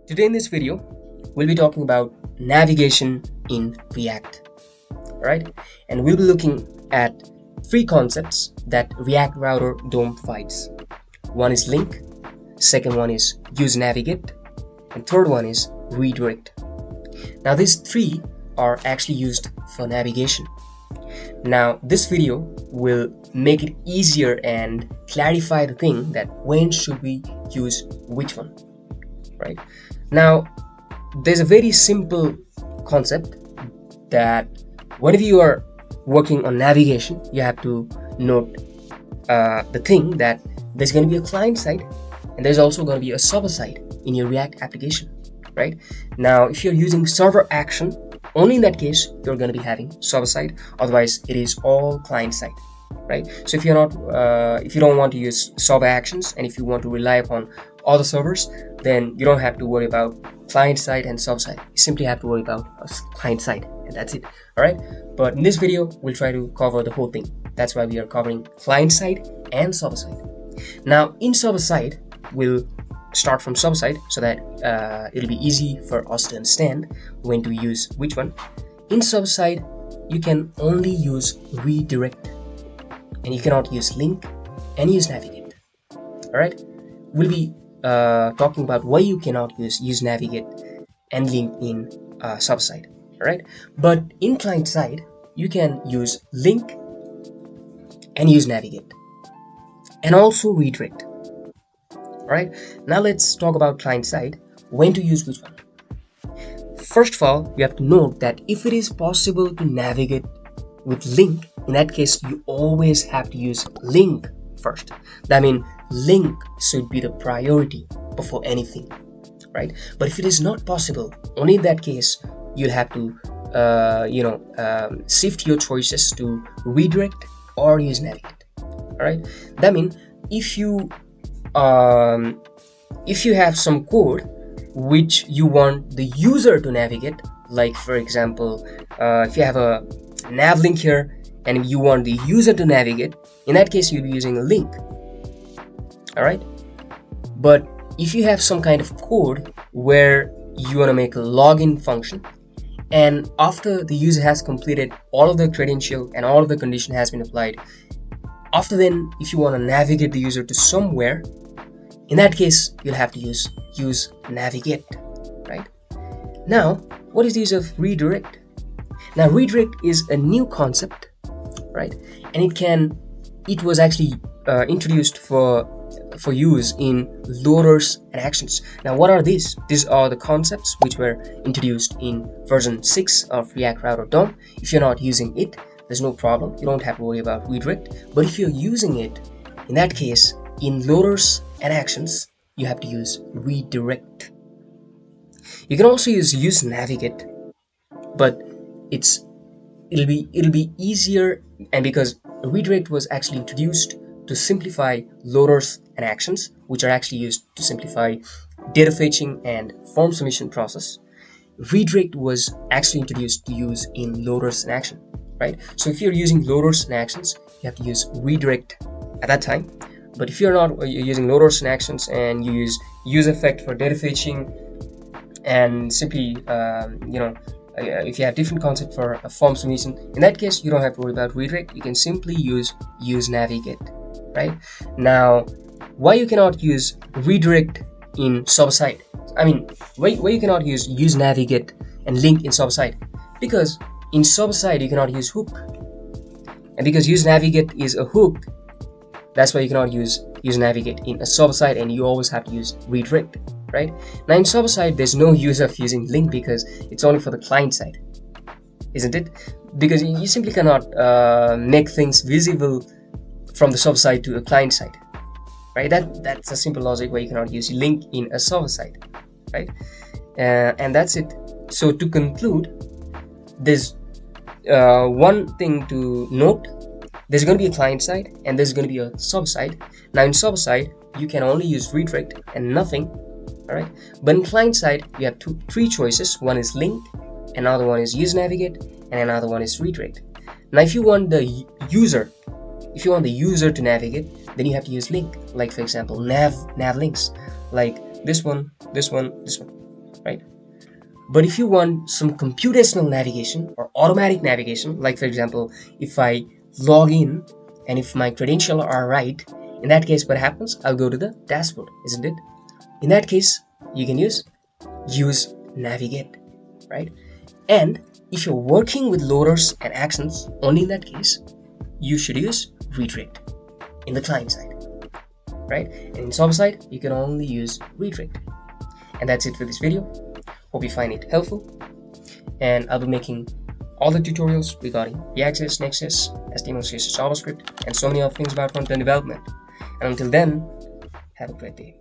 Today in this video, we'll be talking about navigation in React, right? And we'll be looking at three concepts that React Router DOM provides. One is link, second one is useNavigate, and third one is redirect. Now these three are actually used for navigation. Now this video will make it easier and clarify the thing that when should we use which one, right? Now there's a very simple concept that whenever you are working on navigation, you have to note the thing that there's going to be a client side and there's also going to be a server side in your React application, right? Now if you're using server action, only in that case you're going to be having server side, otherwise it is all client side, right? So if you're not if you don't want to use server actions and if you want to rely upon other servers, then you don't have to worry about client side and server side. You simply have to worry about a client side and that's it. All right, but in this video we'll try to cover the whole thing. That's why we are covering client side and server side. Now in server side, we'll start from server side so that it'll be easy for us to understand when to use which one. In server side, you can only use redirect and you cannot use link and useNavigate. All right, we'll be talking about why you cannot use useNavigate and link in server side. All right, but in client side, you can use link and useNavigate and also redirect. Alright, now let's talk about client side, when to use which one. First of all, you have to note that if it is possible to navigate with link, in that case you always have to use link first. That means link should be the priority before anything, right? But if it is not possible, only in that case you'll have to shift your choices to redirect or useNavigate. Alright, that means if you have some code which you want the user to navigate, like for example, if you have a nav link here and you want the user to navigate, in that case you'll be using a link. All right, but if you have some kind of code where you want to make a login function and after the user has completed all of the credential and all of the condition has been applied, after then if you want to navigate the user to somewhere, in that case you'll have to use useNavigate, right? Now what is the use of redirect? Now redirect is a new concept, right? And it was actually introduced for use in loaders and actions. Now what are these? These are the concepts which were introduced in version 6 of React Router DOM. If you're not using it, there's no problem, you don't have to worry about redirect. But if you're using it, in that case, in loaders and actions, you have to use redirect. You can also use useNavigate, but it'll be easier, and because redirect was actually introduced to simplify loaders and actions, which are actually used to simplify data fetching and form submission process. Redirect was actually introduced to use in loaders and action, right? So if you're using loaders and actions, you have to use redirect at that time. But if you're not using loaders and actions and you use useEffect for data fetching and simply if you have different concept for a form submission, in that case you don't have to worry about redirect. You can simply use useNavigate, right? Now why you cannot use redirect in server side? I mean, why you cannot use useNavigate and link in server side? Because in server side you cannot use hook, and because useNavigate is a hook, that's why you cannot use useNavigate in a server side and you always have to use redirect, right? Now in server side, there's no use of using link because it's only for the client side, isn't it? Because you simply cannot make things visible from the server side to a client side, right? That's a simple logic why you cannot use link in a server side, right? And that's it. So to conclude, there's one thing to note. There's going to be a client side and there's going to be a server side. Now in server side, you can only use redirect and nothing, all right? But in client side, you have three choices. One is link, another one is useNavigate, and another one is redirect. Now if you want the user to navigate, then you have to use link. Like for example, nav links, like this one, right? But if you want some computational navigation or automatic navigation, like for example, if I log in and if my credentials are right, in that case, what happens? I'll go to the dashboard, isn't it? In that case, you can use useNavigate, right? And if you're working with loaders and actions, only in that case, you should use redirect in the client side, right? And in server side, you can only use redirect. And that's it for this video. Hope you find it helpful. And I'll be making all the tutorials regarding React.js, Next.js, HTML, CSS, JavaScript, and so many other things about front-end development. And until then, have a great day.